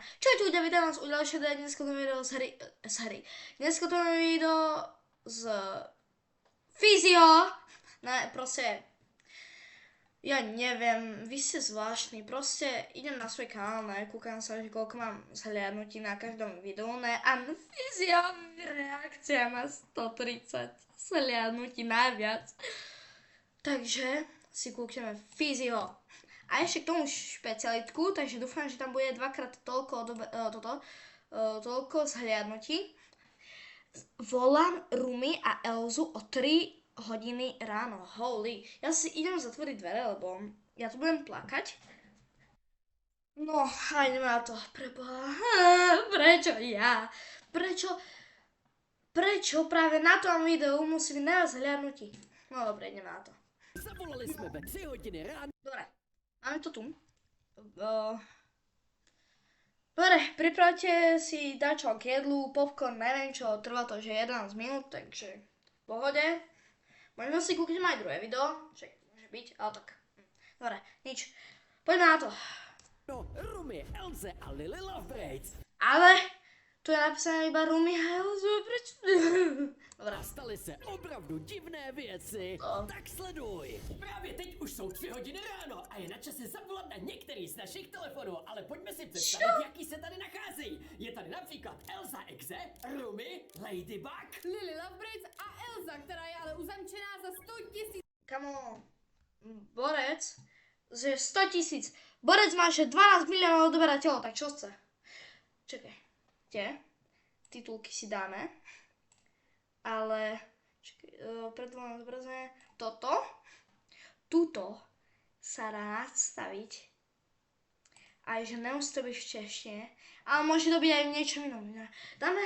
Čujte, ľudia, vítam vás u ďalšieho videa. Dneska to video z hry. Dneska to video z Fyzio. Ne, proste, ja neviem, vy ste zvláštni. Proste idem na svoj kanál, ne, kúkam sa, že koľko mám zhliadnutí na každom videu, ne, a Fyzio reakcia má 130 zhliadnutí najviac. Takže si kúkneme Fyzio. A ešte k tomu špecialitku, takže dúfam, že tam bude dvakrát toľko zhliadnutí. Volám Rumi a Elzu o 3 hodiny ráno. Holy. Ja si idem zatvoriť dvere, lebo ja tu budem plakať. No, a ideme na to. Preboha. Prečo ja? Prečo práve na tom videu musí byť najviac zhliadnutí? No dobre, ideme na to. Zavolali jsme ve 3 hodiny ráno. Dobre. Máme to tu. Dobre, pripravte si dačo k jedlu, popcorn, neviem čo, trvá to, že 11 minút, takže v pohode. Možno si kúknem aj druhé video, však môže byť, ale tak. Dobre, nič. Poďme na to. No, Rumi, Elze a Lily Lovebraids. Ale tu je napísané iba Rumi a Elzu, prečo? Dobre. A staly se opravdu divné věci. No. Tak sleduj. Právě teď už jsou 3 hodiny ráno a je na čase zavolat na některý z našich telefonů, ale pojďme si představit, jaký se tady nacházejí. Je tady například Elza Exe, Rumi, Ladybug, Lily Lovebraids a Elza, která je ale uzamčená za 100 000. Kamo, Borec, že 100 000. Borec má že 12 miliónov odberateľov, tak čo chce? Čakaj, titulky si dáme. Ale, preto vám zobrazuje tuto sa dá nastaviť aj, že nemusí to byť v češtine, ale môže to byť aj v niečom inom. Dáme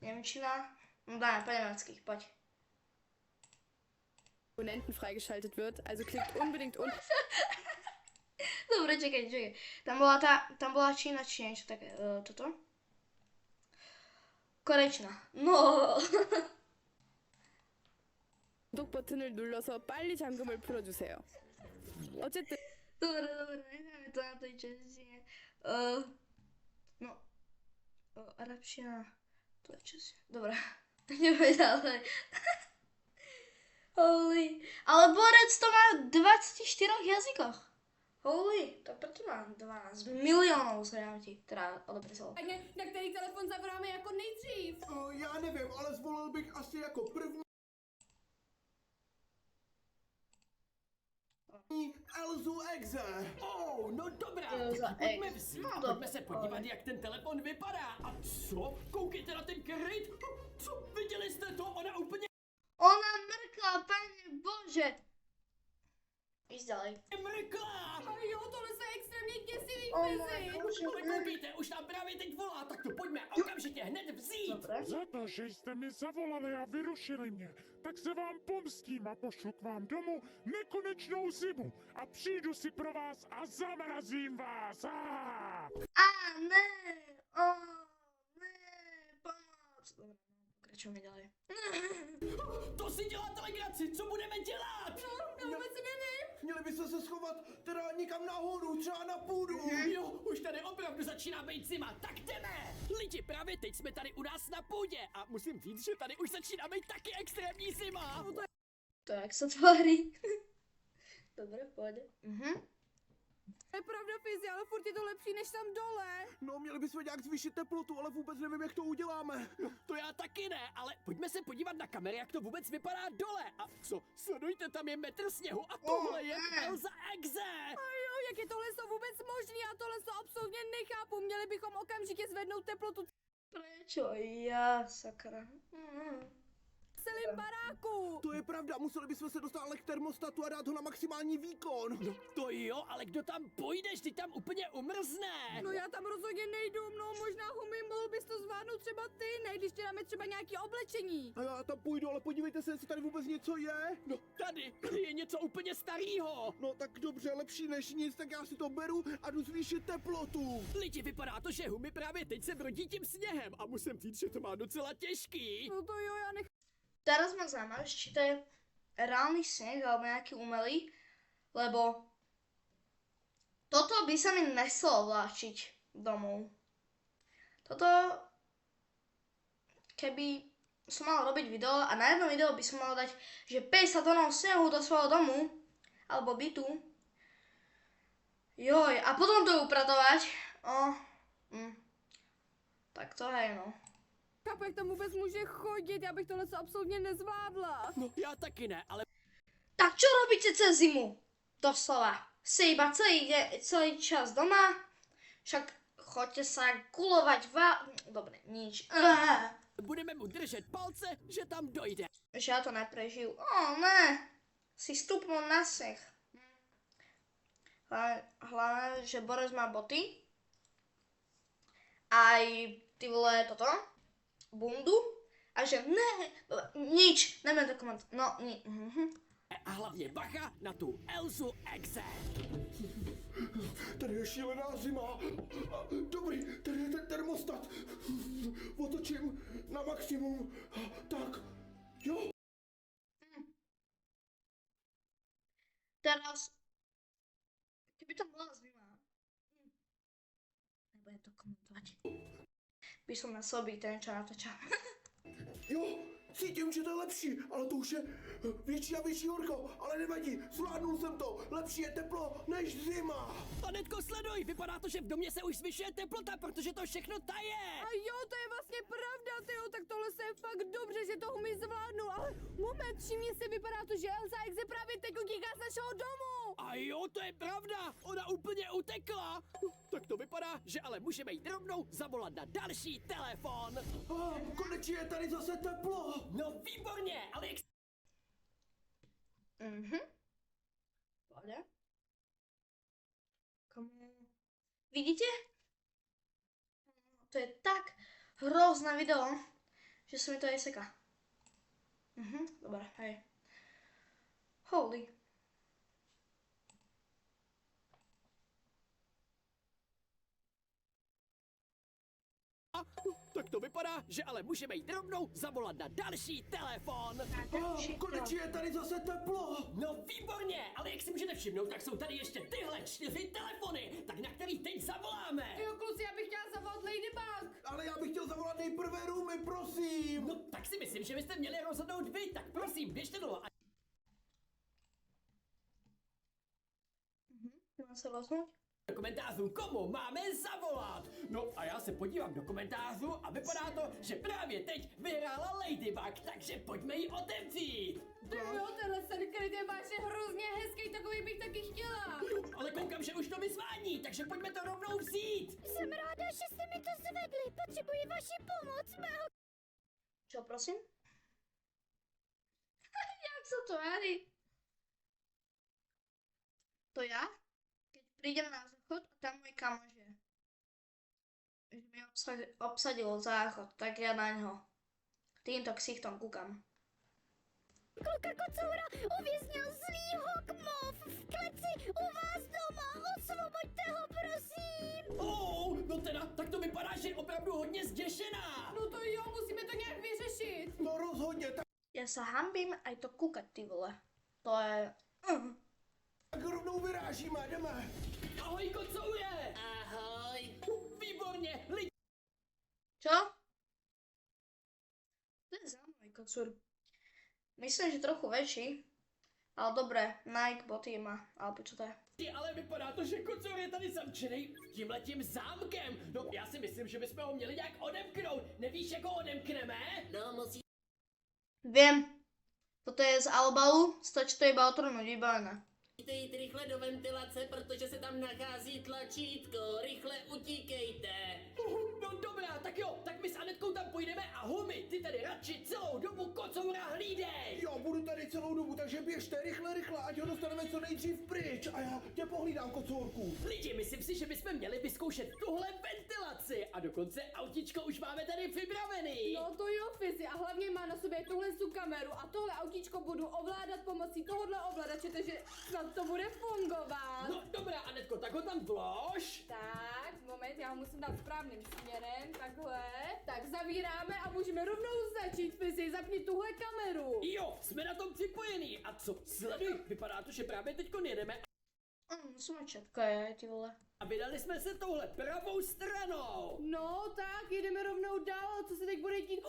Nemčina? No dáme po nemecky, poď. Abonnenten freigeschaltet wird, also klickt unbedingt unten. Dobre, čakaj. Tam bola Čína, či niečo také, toto. Korečna. No. 구독 버튼을 눌러서 빨리 잠금을 풀어주세요. 어쨌든 Dobre, necháme to na tej češtine. Arabština, to je česť. Dobre, ideme ďalej. Holy. Ale Borec to má v 24 jazykoch. Holy, tak preto má 12 miliónov zhliadnutí, teda odobrysalo. na který telefon zavoláme jako nejdřív? Já nevím, ale zvolil bych asi jako první Elzu Exe. Oh, no dobrá, Elza tak pojďme Exe. vzít No a to- pojďme se podívat, jak ten telefon vypadá. A co? Koukejte na ten kryt. Co? Viděli jste to? Ona úplně Ona mrkla, pane bože. Ísť ďalej. mrkla. A jo, tohle se extrémně děsivý Oh my mezi. bože. Ale koukejte, už nám právě teď volá, tak to pojďme okamžitě hned vzít. Dobre. Za to, že jste mi zavolali a vyrušili mě, tak se vám pomstím a pošlu k vám domů nekonečnou zimu a přijdu si pro vás a zamrazím vás. Ne, pomoc. Dobre, pokračujeme ďalej. To si děláte legraci, co budeme dělat? Já vůbec nevím. Měli byste se schovat teda někam nahoru, třeba na půdu. Jo, už tady opravdu začíná být zima, tak jdeme! Lidi, právě teď jsme tady u nás na půdě a musím říct, že tady už začíná být taky extrémní zima. To jak sa tvári. Dobre, pôjde. To je pravda, Fizi, ale furt je to lepší než tam dole. No, měli bychom nějak zvýšit teplotu, ale vůbec nevím, jak to uděláme. To já taky ne, ale pojďme se podívat na kamery, jak to vůbec vypadá dole. A co? Sledujte, tam je metr sněhu a tohle je Elza Exe. A jo, jak je tohle to vůbec možný? Já tohle to absolutně nechápu. Měli bychom okamžitě zvednout teplotu Prečo ja, sakra? v celém baráku. To je pravda, museli bychom se dostat ale k termostatu a dát ho na maximální výkon. No to jo, ale kdo tam půjdeš, ty tam úplně umrzne. No já tam rozhodně nejdu, no možná Humi, mohl bys to zvládnout třeba ty, ne, když tě dáme třeba nějaký oblečení. A já tam půjdu, ale podívejte se, jestli tady vůbec něco je. No tady je něco úplně starýho. No tak dobře, lepší než nic, tak já si to beru a jdu zvýšit teplotu. Lidi, vypadá to, že Humi právě teď se brodí tím sněhem a musím říct, že to má docela těžký. No to jo, já Teraz ma zaujímavé, či to je reálny sneh alebo nejaký umelý, lebo Toto by sa mi nechcelo vláčiť domov. Toto, keby som mal robiť video a na jedno video by som mal dať, že 50 tónov snehu do svojho domu, alebo bytu. Joj, a potom to upratovať. Tak to hej, no. Chápu, jak tam vůbec může chodit, já bych tohle absolutně nezvládla. No, já taky ne, ale Tak čo robíte cez zimu? Doslova. Ste iba celý čas doma? Však choďte sa gulovať Dobre, nič. budeme mu držet palce, že tam dojde. Že ja to neprežiju. Ne. Si stupnul na sech. Hlavne, že Boris má boty. Aj ty vole toto. Bundu. A že ne. Nič. Nebudem to komentovať. No, A hlavně bacha na tu Elzu Exe. Tady je šílená zima. Dobrý, tady je ten termostat. Otočím na maximum. Tak, jo. Teraz, keby to bola zima, nebudem to komentovať. By som na sobě ten, čo natáčam. Jo, cítím, že to je lepší, ale to už je větší a větší horko, ale nevadí, zvládnul jsem to, lepší je teplo než zima. Anetko, sleduj, vypadá to, že v domě se už zvyšuje teplota, protože to všechno taje. A jo, to je vlastně pravda, tyjo, tak tohle se je fakt dobře, že to umí zvládnout, ale moment, všimni si, vypadá to, že Elsa Exe právě teď utíká z našeho domu. A jo, to je pravda, ona úplně utekla. Tak to vypadá, že ale můžeme jít rovnou zavolat na další telefon. Konečně je tady zase teplo. No výborně, ale jak Pohodě. Komu? Vidíte? To je tak hrozné video, že se mi to aj seká. Dobre, hej. Holy. tak to vypadá, že ale můžeme jít rovnou zavolat na další telefon. Konečně je tady zase teplo. No výborně, ale jak si můžete všimnout, tak jsou tady ještě tyhle 4 telefony, tak na který teď zavoláme. Jo, kluci, já bych chtěla zavolat Ladybug. Ale já bych chtěl zavolat nejprve Rumi, prosím. No tak si myslím, že byste měli rozhodnout vy, tak prosím, běžte dolů. Mám se rozhodnout? Do komentářů, komu máme zavolat. No a já se podívám do komentářů a vypadá to, že právě teď vyhrála Ladybug, takže pojďme ji otevřít. Jo, tenhle Secret je vážně hrozně hezký, takový bych taky chtěla. Jo, ale koukám, že už to vyzvání, takže pojďme to rovnou vzít. Jsem ráda, že jste mi to zvedli. Potřebuji vaši pomoc, mého... Čo, prosím? Jak sa to jarí? To ja? Keď prídem na záchod a tam môj kamoš je. Že mi obsadil záchod, tak ja na ňo týmto ksichtom kúkam. Kluka Kocoura uvěznil zlý hokmov v kleci u vás doma. Osvoboďte ho, prosím. No teda, tak to vypadá, že je opravdu hodně zděšená. No to jo, musíme to nějak vyřešit. No rozhodně, Ja sa hambím aj to kúkať, ty vole. To je... tak rovnou vyrážíme, jdeme. Ahoj, Kocoure. Ahoj. Výborně, lidi. Čo? To je zaujímavý kocúr. Myslím, že trochu väčší. Ale dobré, Nike boty má, alebo čo to je? Ale vypadá to, že Kocour je tady zamčený tímhletím zámkem. No já si myslím, že bychom ho měli nějak odemknout. Nevíš, jak ho odemkneme? No musí. Viem. Toto je z Albalu, stačí to iba otrhnúť, vybavené. Jít rychle do ventilace, protože se tam nachází tlačítko. Rychle utíkejte. No dobrá, tak jo, tak my s Anetkou tam půjdeme a Humi, ty tady radši celou dobu Kocoura hlídej. Jo, budu tady celou dobu, takže běžte rychle, ať ho dostaneme co nejdřív pryč. A já tě pohlídám, kocourku. Lidi, myslím si, že bychom měli vyzkoušet tuhle ventilaci a dokonce autičko už máme tady připravený. No to jo, Fizi, a hlavně má na sobě tuhle kameru a tohle autíčko budu ovládat pomocí tohohle ovladače, takže snad to bude fungovat. No dobrá, Anetko, tak ho tam vlož. Tak, moment, já ho musím dát správným směrem, takhle. Tak zavíráme a můžeme rovnou začít, Fizi, zapni tuhle kameru. Jo, jsme na tom připojení. A co, sleduj, vypadá to, že právě teďko jedeme. jsem četkaj, ty vole. A vydali jsme se touhle pravou stranou. No tak, jedeme rovnou dál, co se teď bude dít?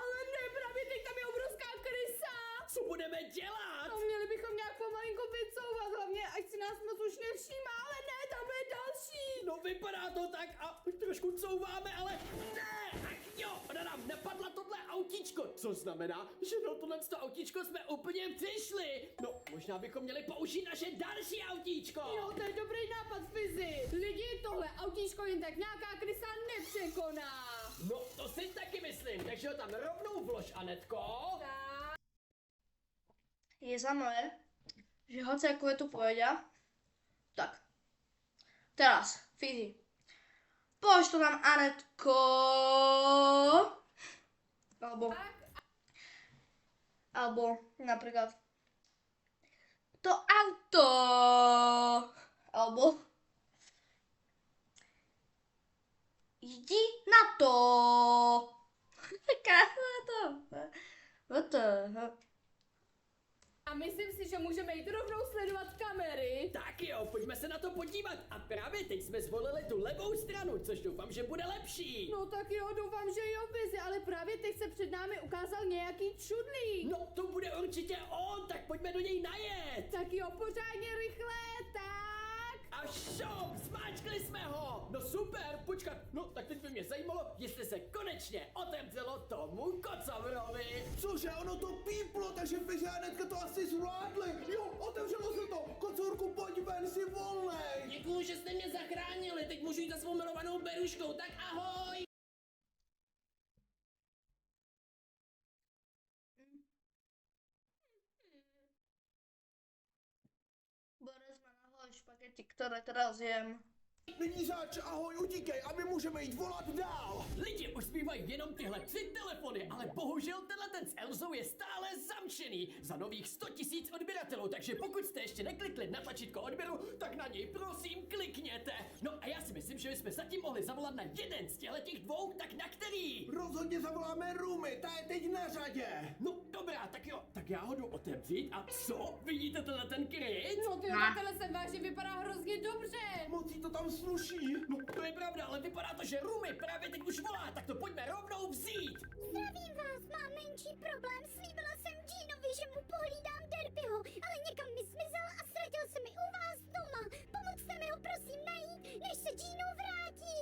Ale ne, právě teď tam je obrovská krysa! Co budeme dělat? No měli bychom nějak pomalinko vycouvat, hlavně ať si nás moc už nevšímá, ale ne, tamhle je další! No vypadá to tak a trošku couváme, ale ne! Ach jo, ona nám napadla tohle autíčko, co znamená, že na tohleto autíčko jsme úplně přišli. No, možná bychom měli použít naše další autíčko. Jo, to je dobrý nápad, Fizi! Lidi, tohle autíčko jen tak nějaká krysa nepřekoná! No, to si taky myslím, takže ho tam rovnou vlož, Anetko. Je zaujímavé, že hoci ako je tu povedia, tak, teraz, Fizi, polož to tam, Anetko, alebo napríklad to auto, alebo jdi na to, kámo to, what the. A myslím si, že můžeme jít rovnou sledovat kamery. Tak jo, pojďme se na to podívat. A právě teď jsme zvolili tu levou stranu, což doufám, že bude lepší. No tak jo, doufám, že jo, Fizi, ale právě teď se před námi ukázal nějaký čudlík. No, to bude určitě on, tak pojďme do něj najet. Tak jo, pořádně rychle, tak. A šup, zmáčkli jsme ho. No super, počkat, no tak teď by mě zajímalo, jestli se konečně otevřelo tomu kocovrovi. Cože, ono to píplo, takže Fizi a Anetka to asi zvládli. Jo, otevřelo se to. Kocourku, pojď ven, jsi volnej. Děkuju, že jste mě zachránili, teď můžu jít za svou milovanou Beruškou, tak ahoj! Borec má na hlavě špagety, které teraz jem. Není zač, ahoj, utíkej a my můžeme jít volat dál. Lidi už zbývají jenom tyhle 3 telefony, ale bohužel tenhle ten s Elzou je stále zamčený za nových 100 000 odběratelů, takže pokud jste ještě neklikli na tlačítko odběru, tak na něj prosím klikněte. No a já si myslím, že bychom zatím mohli zavolat na jeden z těch dvou, tak na který? Rozhodně zavoláme Rumi, ta je teď na řadě. No dobrá, tak jo, tak já ho jdu otevřít a co? Vidíte tenhle ten kryt? No ty na tele jsem vážně vypadá hrozně dobře. Moc jí to tam sluší. No to je pravda, ale vypadá to, že Rumi právě teď už volá, tak to pojďme rovnou vzít. Zdravím vás, mám menší problém. Slíbila jsem Jeanovi, že mu pohlídám Derbyho, ale někam mi zmizel a ztratil se mi u vás doma. Pomozte mi ho prosím najít, než se Jeanu vrátí.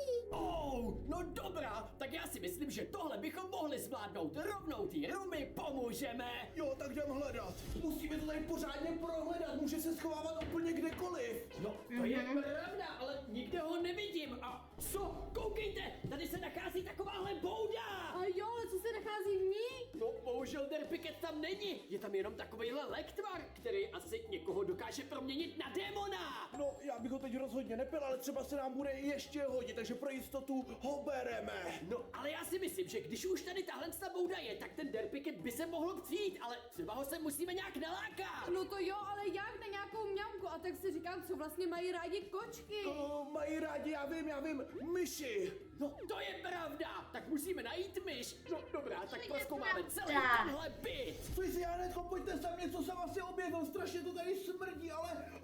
No dobrá, tak já si myslím, že tohle bychom mohli zvládnout. Rovnou ty Rumi pomůžeme. Jo, tak jdem hledat. Musíme to tady pořádně prohledat, může se schovávat úplně kdekoliv. No, to je pravda, ale nikde ho nevidím. A co? Koukejte, tady se nachází takováhle bouda. A jo, ale co se nachází v ní? No, bohužel Derpiket tam není. Je tam jenom takovejhle lektvar, který asi někoho dokáže proměnit na démona. No, já bych ho teď rozhodně nepil, ale třeba se nám bude ještě hodit, takže pro jistotu ho bereme. No, ale já si myslím, že když už tady tahle bouda je, tak ten Derpiket by se mohl přijít, ale třeba ho se musíme nějak nalákat. No to jo, ale jak na nějakou mňamku? A tak si říkám, co vlastně mají rádi kočky. Mají rádi, já vím, myši. No, to je pravda, tak musíme najít myš. No, dobrá, tak prozkoumáme celý pravda. tenhle byt. Fizi a Anetko, pojďte sem, něco jsem asi objevil, strašně to tady smrdí, ale...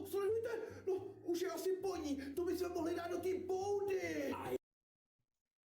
Sledujte, no, už je asi po ní, to bychom mohli dát do té boudy.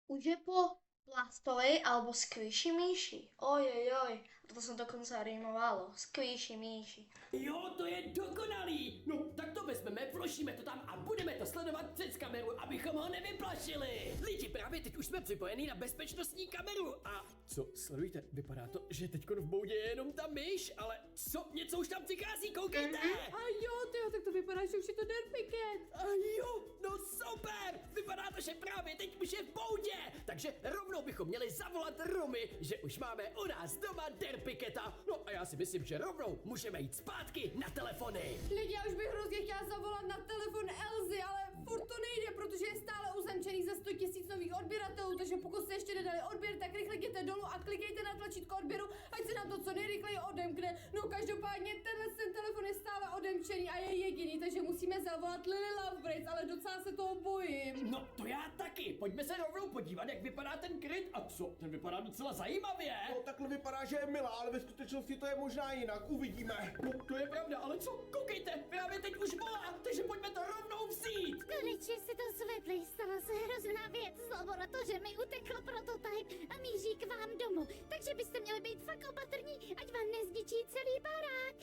Už je po plastovej alebo squishy myši. Ojojoj, to som dokonca rýmovalo. Squishy myši. Jo, to je dokonalý. No, tak to vezmeme, vložíme to tam a budeme to sledovat přes kameru, abychom ho nevyplašili. Lidi, právě teď už jsme připojení na bezpečnostní kameru a... Co, sledujte, vypadá to, že teďko v boudě je jenom ta myš, ale co, něco už tam přichází, koukejte. A jo, tyjo, tak to vypadá, že už je to Derpiket. A jo, no super, vypadá to, že právě teď už je v boudě, takže rovnou bychom měli zavolat Rumi, že už máme u nás doma Derpiketa. No a já si myslím, že rovnou můžeme jít zpátky na telefony. Lidi, já už bych hrozně chtěla zavolat na telefon Elzy, ale furt to nejde, protože je stále uzamčený za 100 000 nových odběratelů, takže pokud jste ještě nedali odběr, tak rychle jděte dolů a klikejte na tlačítko odběru, ať se nám to co nejrychleji odemkne. No každopádně ten telefon je stále odemčený a je jediný, takže musíme zavolat Lily Lovebraids, ale docela se toho bojím. No to já taky, pojďme se rovnou podívat, jak vypadá ten kryt a co, ten vypadá docela zajímavě. No, takhle vypadá, že je milá, ale ve skutečnosti to je možná jinak, uvidíme. No to je pravda, ale co, koukejte, právě teď už volá, takže pojďme laboratoře mi utekl prototyp a míří k vám domů, takže byste měli být fakt opatrní, ať vám nezničí celý barák.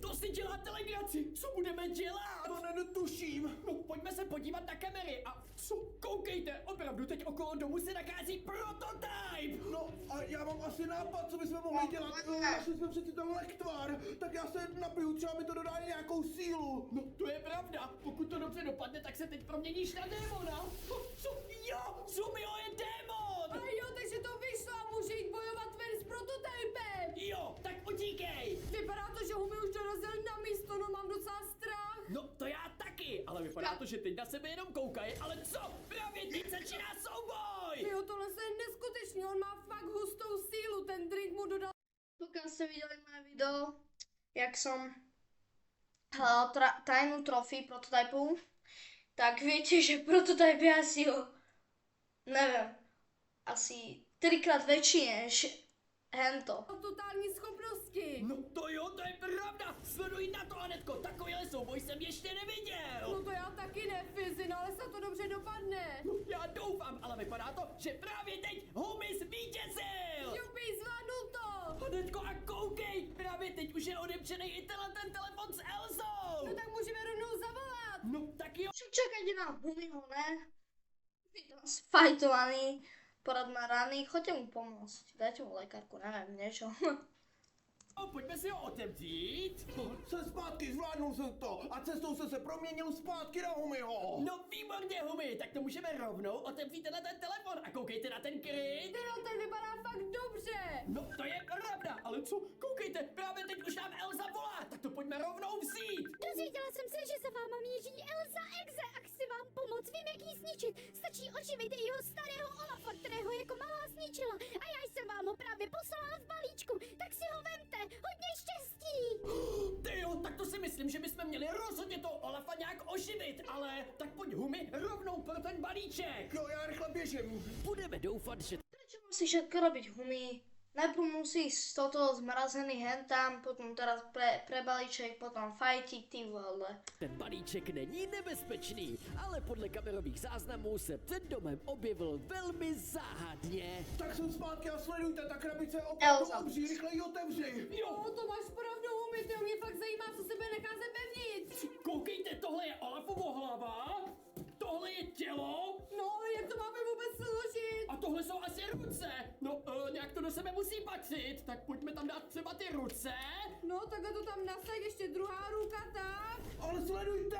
To si děláte legraci, co budeme dělat? To netuším. No, pojďme se podívat na kamery a co? Koukejte, opravdu teď okolo domu se nachází prototyp. No a já mám asi nápad, co bychom mohli dělat. Našli jsme přeci ten lektvar, tak já se napiju, třeba mi to dodá nějakou sílu. No, to je pravda, pokud to dobře dopadne, tak se teď proměníš na démona. Co? Jo, Zumio je démon. A jo, takže to vyšlo a může jít bojovat ven s prototypem. Jo, tak utíkej. Vypadá to, že Humi už dorazil na místo, no mám docela strach. No, to já taky, ale vypadá to, že teď na sebe jenom koukají, ale co? Právě teď začíná souboj. Jo, tohle je neskutečný, on má fakt hustou sílu, ten drink mu dodal. Pokud jste viděli moje video, jak jsem tajnou trofej prototypu, tak víte, že prototyp je asi nevím, asi 3x větší než hento. Totální schopnosti. No to jo, to je pravda. Sleduj na to, Anetko, takovýhle souboj jsem ještě neviděl. No to já taky ne, Fizi, no ale se to dobře dopadne. No, já doufám, ale vypadá to, že právě teď Humi zvítězil. Jupi, zvládnul to. Anetko, a koukej, právě teď už je odepřený i ten telefon s Elzou. No tak můžeme rovnou zavolat. No tak jo. Čekajte na Humiho, ne? Vidím sfajtovaný, porad má rany, choďte mu pomoct. Dajte mu lékarku, nevím, něco. Pojďme si ho otevřít. Jsem zpátky, zvládnul jsem to a cestou jsem se proměnil zpátky na Humiho. No výborně, Humi, tak to můžeme rovnou otevřít na ten telefon a koukejte na ten kryt. Tyjo, ten vypadá fakt dobře. No to je pravda, ale co? Koukejte, právě teď už nám Elza volá, tak to pojďme rovnou vzít. Dozvěděla jsem se, že za váma míří Elsa Exe a chci vám pomoct, vím, jak jí zničit. Stačí oživit jeho starého Olafa, kterého jako malá zničila. A já jsem vám ho právě poslala v balíčku, tak si ho vemte. Hodně štěstí. Tyjo, tak to si myslím, že bychom měli rozhodně toho Olafa nějak oživit, ale tak pojď Humi rovnou pro ten balíček. Jo, já rychle běžím. Budeme doufat, že Prečo musí všetko robiť Humi? Najprv musí z toto zmrazený hentam, potom teraz pre balíček, potom fajtík, ty vole. ten balíček není nebezpečný, ale podle kamerových záznamů se před domem objevil velmi záhadně. Tak jsem zpátky a sledujte, ta krabice je Elza. opravdu obří, rychle ji otevři. Jo, to máš pravdu, Humi, ty mě fakt zajímá, co se bude nacházet vevnitř. Koukejte, tohle je Olafovo hlava, tohle je tělo No, ale jak to máme vůbec složit? a tohle jsou asi ruce. No, nějak to do sebe musí patřit, tak pojďme tam dát třeba ty ruce. No, takhle to tam nasaď, ještě druhá ruka, tak. Ale sledujte.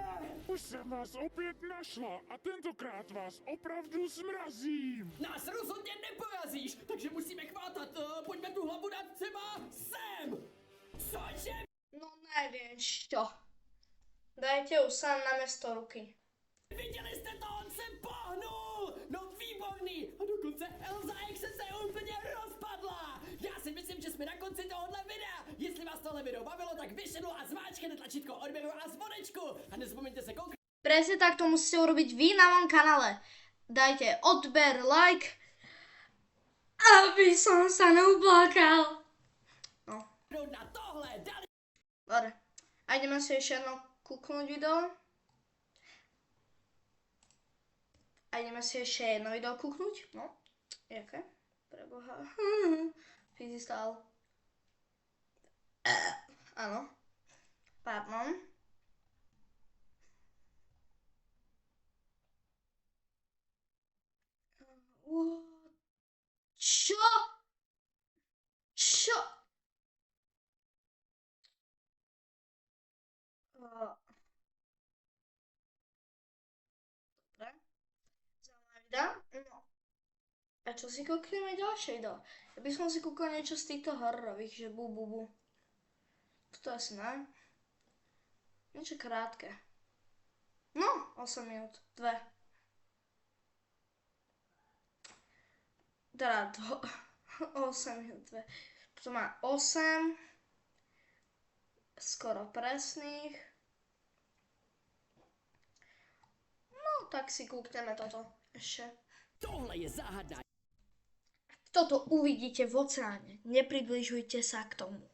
Už jsem vás opět našla a tentokrát vás opravdu zmrazím. Nás rozhodně neporazíš, takže musíme chvátat. Pojďme tu hlavu dát třeba sem. Cože? No neviem, čo. Dajte ju sám na mesto ruky. Viděli jste to, on se pohnul! No výborný! A dokonce Elza Exe se úplně rozpadla! Já si myslím, že jsme na konci tohohle videa! Jestli vás tohle video bavilo, tak vyšenu a zmáčkněte tlačítko odběru a zvonečku! A nezapomeňte se kouknout Presne tak to musíte urobiť vy na mojom kanále. Dajte odber, like, aby som sa neublákal. No, na tohle! Dali dobre. A ideme si ešte jedno kúknúť video. A ideme si ešte jedno video kúknúť. No, jaké? Preboha. Fizi stál. Áno. Pardon. What? Čo? Čo? Dobre. Zaujímavé video. No. A čo si kúkneme ďalšie video? Ja by som si kúkal niečo z týchto hororových, že bu. To asi ne. Niečo krátke. No, 8 minút. 2. Teda 8 minút. 2. Potom má 8. Skoro presných. No, tak si kúkneme toto ešte. tohle je záhadná. Toto uvidíte v oceáne. Nepribližujte sa k tomu.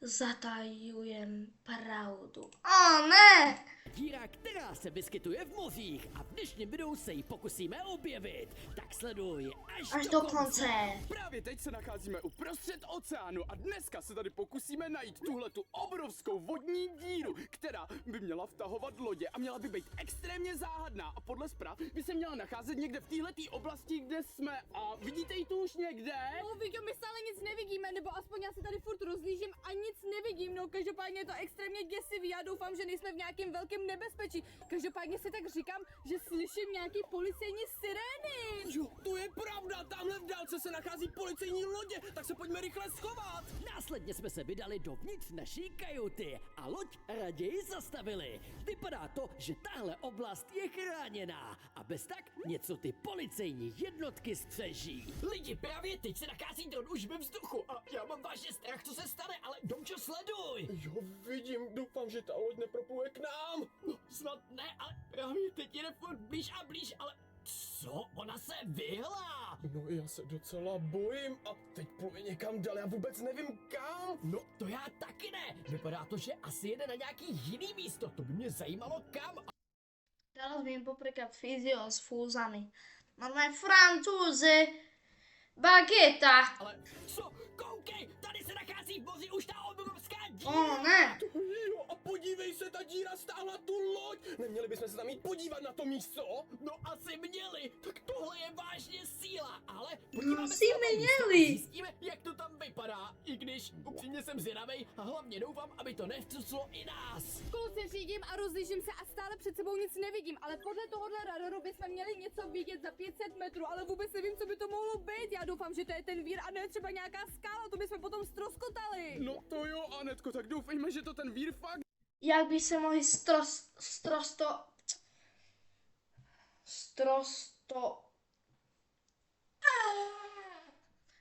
Zatajujem pravdu. Ó, ne! Díra, která která se vyskytuje v mořích a v dnešním videu se ji pokusíme objevit. Tak sleduj Až do konce. Právě teď se nacházíme uprostřed oceánu a dneska se tady pokusíme najít tuhletu obrovskou vodní díru, která by měla vtahovat lodě a měla by být extrémně záhadná a podle zpráv by se měla nacházet někde v téhletý oblasti, kde jsme. A vidíte ji tu už někde? No, Víťo, my stále nic nevidíme, nebo aspoň já se tady furt rozlížím a nic nevidím, no každopádně je to extrémně děsivý, já doufám, že nejsme v nějakém velkém nebezpečí. Každopádně si tak říkám, že slyším nějaký policejní sirény. Jo, to je pravda, tamhle v dálce se nachází policejní lodě, tak se pojďme rychle schovat. Následně jsme se vydali dovnitř naší kajuty a loď raději zastavili. Vypadá to, že tahle oblast je chráněná a bez tak něco ty policejní jednotky střeží. Lidi, právě teď se nachází dron už ve vzduchu a já mám vážně strach, co se stane, ale Domčo, sleduj! Jo, vidím, doufám, že ta loď nepropluje k nám. No, snad ne, ale právě teď jde furt blíž a blíž, ale co? Ona se vyhla! No, já se docela bojím a teď pluje někam dál, já vůbec nevím kam. No, to já taky ne. Vypadá to, že asi jede na nějaký jiný místo, to by mě zajímalo kam. Teraz vím poprýklad fyzio s fúzami. Máme Francúzi. Bageta. Ale co? Koukej, tady se nachází v moři už ta obrovská díra! O ne. Jo, a podívej se, ta díra stáhla tu loď. Neměli bychom se tam jít podívat na to místo? No asi měli, tak tohle je vážně síla, ale No, podíváme si se na to místo a měli. zjistíme, jak to tam vypadá. I když upřímně jsem zvědavej a hlavně doufám, aby to nevcuclo i nás. Kolo se řídím a rozlížím se a stále před sebou nic nevidím, ale podle tohohle radaru bychom měli něco vidět za 500 metrů, ale vůbec nevím, co by to mohlo být. Já doufám, že to je ten vír a ne třeba nějaká skála, to bychom potom ztroskotali. No to jo, Anetko, tak doufejme, že to ten vír fakt. Jak by se mohli strosto...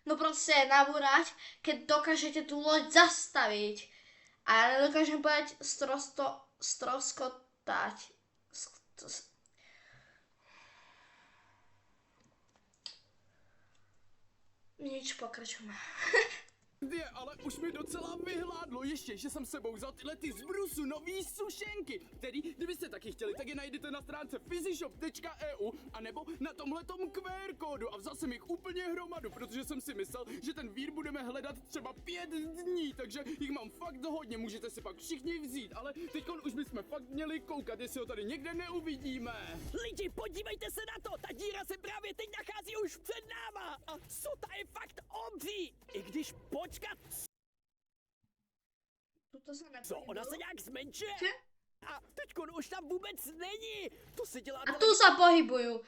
No prostě nabúrať, keď dokážete tú loď zastaviť. A ja nedokážem povedať stroskotať. Nič, pokračujeme. Je, ale už mi docela vyhládlo ještě, že jsem sebou vzal tyhle ty z Brusu nový sušenky, který, kdybyste taky chtěli, tak je najdete na stránce physishop.eu a nebo na tomhletom QR kódu a vzal jsem jich úplně hromadu, protože jsem si myslel, že ten vír budeme hledat třeba 5 dní, takže jich mám fakt hodně, můžete si pak všichni vzít, ale teďkon už bychom fakt měli koukat, jestli ho tady někde neuvidíme. Lidi, podívejte se na to, ta díra se právě teď nachází už před náma a ta je fakt obří, i když počkat, Tuto se co, ona se nějak zmenšuje? Če? A teďkon už tam vůbec není, to se dělá A tu sa pohybujú.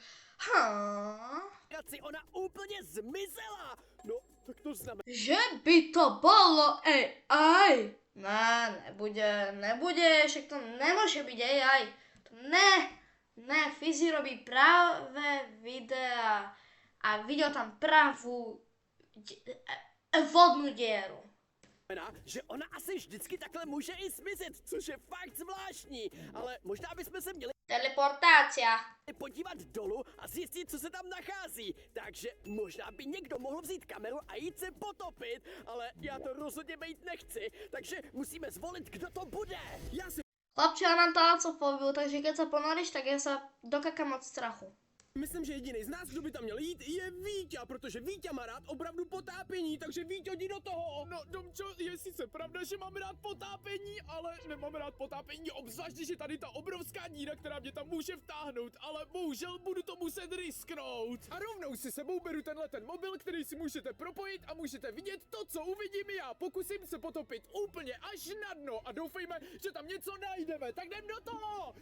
delegaci, ona úplně zmizela. No, tak to znamená, Že by to bolo AI. Ne, nebude, však to nemôže byť AI. To ne, Fizi robí práve videa a videl tam pravú vodnú dieru. že ona asi vždycky takhle může i zmizet, což je fakt zvláštní, ale možná bychom se měli Teleportácia. podívat dolů a zjistit, co se tam nachází. Takže možná by někdo mohl vzít kameru a jít se potopit, ale já to rozhodně být nechci, takže musíme zvolit, kdo to bude. Já si Chlapče, ja mám talacofobiu, takže keď sa ponoríš, tak ja sa dokakám od strachu. Myslím, že jediný z nás, kdo by tam měl jít, je Víťa, protože Víťa má rád opravdu potápění, takže Víťo, jdi do toho. No, Domčo, je sice pravda, že mám rád potápění, ale nemám rád potápění, obzvlášť, že je tady ta obrovská díra, která mě tam může vtáhnout, ale bohužel budu to muset risknout. A rovnou si sebou beru tenhle ten mobil, který si můžete propojit a můžete vidět to, co uvidím já. Pokusím se potopit úplně až na dno a doufejme, že tam něco najdeme, tak jdem do toho.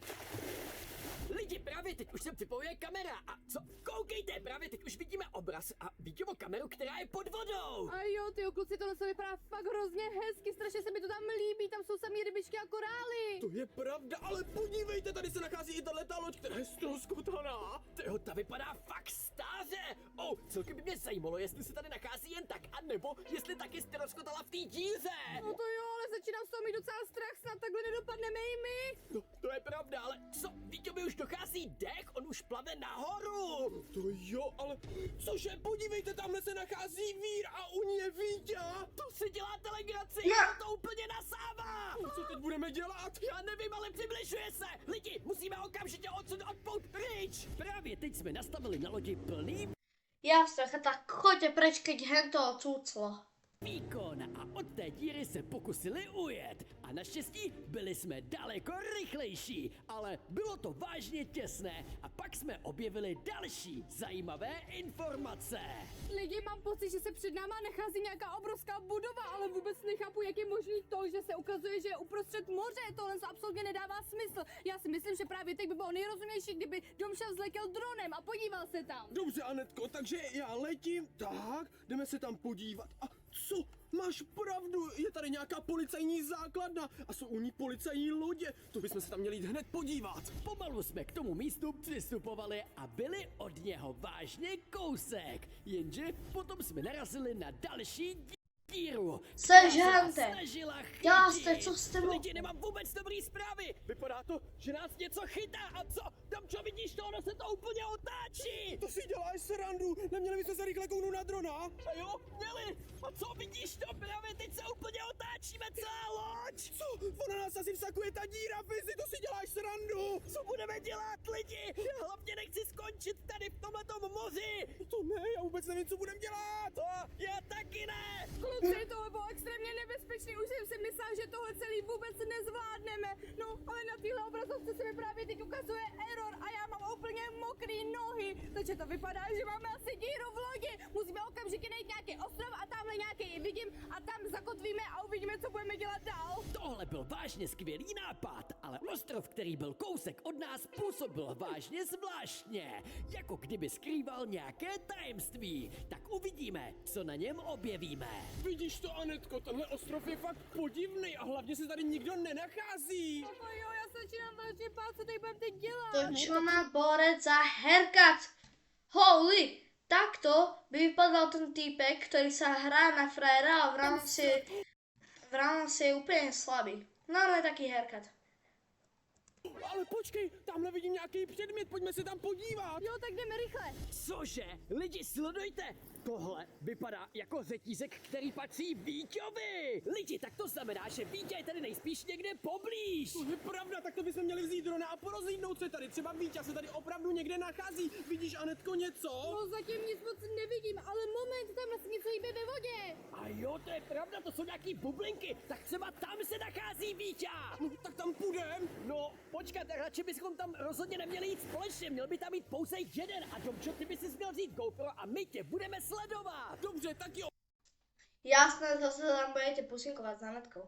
Lidi, právě teď už se připojuje kamera a co? Koukejte, právě teď už vidíme obraz a vidíme kameru, která je pod vodou. A jo, tyjo, kluci, tohle se vypadá fakt hrozně hezky, strašně se mi to tam líbí, tam jsou samý rybičky a korály. To je pravda, ale podívejte, tady se nachází i tato loď, která je ztroskotaná. Tyjo, ta vypadá fakt stáře. Celkem by mě zajímalo, jestli se tady nachází jen tak, anebo jestli taky ztroskotala v té díře. No to jo, ale začínám z toho mít docela strach, snad takhle nedopadneme i my. No, to je pravda, ale co? Víťo, mi už dochází dech, on už plave nahoru. To jo, ale cože, podívejte, tamhle se nachází Vír a u ní je Víťa. To si děláte legraci, Ne. to úplně nasává. Co teď budeme dělat? Já nevím, ale přibližuje se. Lidi, musíme okamžitě odsud odpout pryč. Právě teď jsme nastavili na lodi plný Jasne, tak choďte preč, keď hen to odsúclo. výkon a od té díry se pokusili ujet. A naštěstí byli jsme daleko rychlejší, ale bylo to vážně těsné. A pak jsme objevili další zajímavé informace. Lidi, mám pocit, že se před náma nachází nějaká obrovská budova, ale vůbec nechápu, jak je možný to, že se ukazuje, že je uprostřed moře. Tohle absolutně nedává smysl. Já si myslím, že právě teď by bylo nejrozumější, kdyby Domša vzletěl dronem a podíval se tam. Dobře, Anetko, takže já letím, tak, jdeme se tam podívat. A co? Máš pravdu, je tady nějaká policajní základna a jsou u ní policajní lodě. To bychom se tam měli jít hned podívat. Pomalu jsme k tomu místu přistupovali a byli od něho vážně kousek. Jenže potom jsme narazili na další díru. Seržante, Snažila já chytit. jste, co jste mu... Lidi, nemám vůbec dobrý zprávy. Vypadá to, že nás něco chytá. A co? Domčo, vidíš to? Ono se to úplně otáčí. To si děláš srandu, neměli bychom se rychle kouknout na drona? A jo, měli. A co, vidíš to? Právě teď se úplně otáčíme celá loď. Co? Ona nás asi vsakuje ta díra, Fizi, to si děláš srandu. Co budeme dělat, lidi? Já hlavně nechci skončit tady v tomhletom moři. To ne, já vůbec nevím, co budeme dělat. Já taky ne. Kluci, tohle bylo extrémně nebezpečný, už jsem si myslela, že tohle celý vůbec nezvládneme. No, ale na téhle obrazovce se mi právě teď ukazuje error a já mám úplně mokrý nohy. Takže to vypadá, že máme asi díru v lodi. Musíme okamžitě najít nějaký ostrov a tamhle nějaký vidím a tam zakotvíme a uvidíme, co budeme dělat dál. Tohle byl vážně skvělý nápad, ale ostrov, který byl kousek od nás, působil vážně zvláštně. Jako kdyby skrýval nějaké tajemství. Tak uvidíme, co na něm objevíme. Vidíš to, Anetko, tenhle ostrov je fakt podivný a hlavně se tady nikdo nenachází. No jo, já se začínám vážně bát, co tady budeme teď dělat. To čo má borec za haircut? Holy, takto by vypadal ten týpek, ktorý sa hrá na frajera a v rámci je úplne slabý. No ale taký haircut. Ale počkej, tamhle vidím nějaký předmět, pojďme se tam podívat. Jo, tak jdeme rychle. Cože? Lidi, sledujte! Tohle vypadá jako řetízek, který patří Víťovi! Lidi, tak to znamená, že Vítě je tady nejspíš někde poblíž! To je pravda, tak to bychom měli vzít drona a porozlídnout se tady. Třeba Víťa se tady opravdu někde nachází. Vidíš, Anetko, něco? No zatím nic moc nevidím, ale moment, tam asi něco hýbe ve vodě. A jo, to je pravda, to jsou nějaký bublinky, tak třeba tam se nachází Vítě! No, tak tam půjdem. No, počkat, radši bychom tam rozhodně neměli jít společně, měl by tam být pouze jeden a Domčo, ty by si měl vzít GoPro a my tě budeme sledovat! Dobře, tak jo. Jasné, zase tam budete pusinkovať s Anetkou.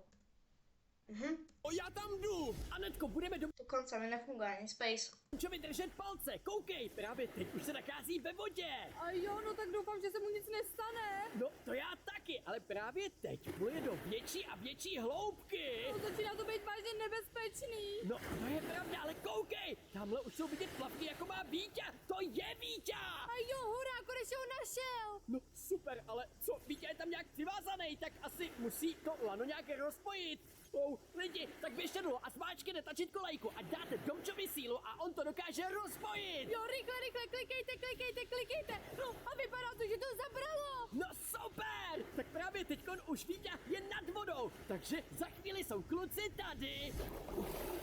Já tam jdu. Anetko, budeme Dokonca mi nefunguje ani Space. Domčovi držet palce, koukej, právě teď už se nachází ve vodě! A jo, no tak doufám, že se mu nic nestane. No, to já taky, ale právě teď pluje do větší a větší hloubky! No začíná to být vážně nebezpečný. No, to je pravda, ale koukej! Tamhle už jsou vidět plavky, jako má Vítě! To je Vítě! A jo, hurá, konečně ho našel. No, super, ale co, Vítě je tam nějak přivázaný, tak asi musí to lano nějak rozpojit. Lidi, tak běžte dolů a zmáčkněte tlačítko lajku a dáte Domčovi sílu a on to dokáže rozpojit! Jo, rychle, klikejte. No a vypadá to, že to zabralo. No super! Tak právě teďkon už Vítě je nad vodou, takže za chvíli jsou kluci tady.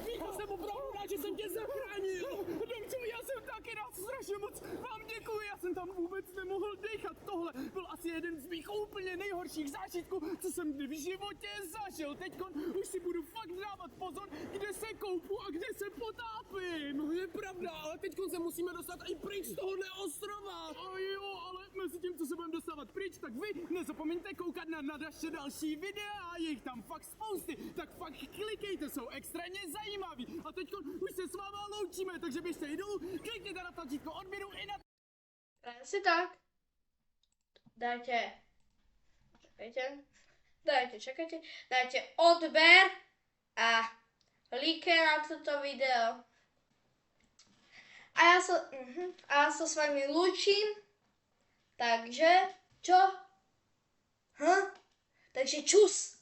Víťo, jsem opravdu rád, že jsem tě zachránil. Domčo, já jsem taky rád, strašně moc vám děkuji. Já jsem tam vůbec nemohl dechat. Tohle byl asi jeden z mých úplně nejhorších zážitků, co jsem kdy v životě zažil. Teďkon už si budu fakt dávat pozor, kde se koupu a kde se potápím. No je pravda, ale teďkon se musíme dostat i pryč z tohohle ostrova. A jo, ale mezi tím, co se budeme dostávat pryč, tak vy nezapomeňte koukat na naše další videa, je jich tam fakt spousty, tak fakt klikejte, jsou extrémně zajímavý. A teďkon už se s váma loučíme, takže běžte i dolů, klikněte na tlačítko odběru i na... Asi tak. Dajte odber a like na toto video. A ja sa s vami lúčim. Takže, čo? Takže čus.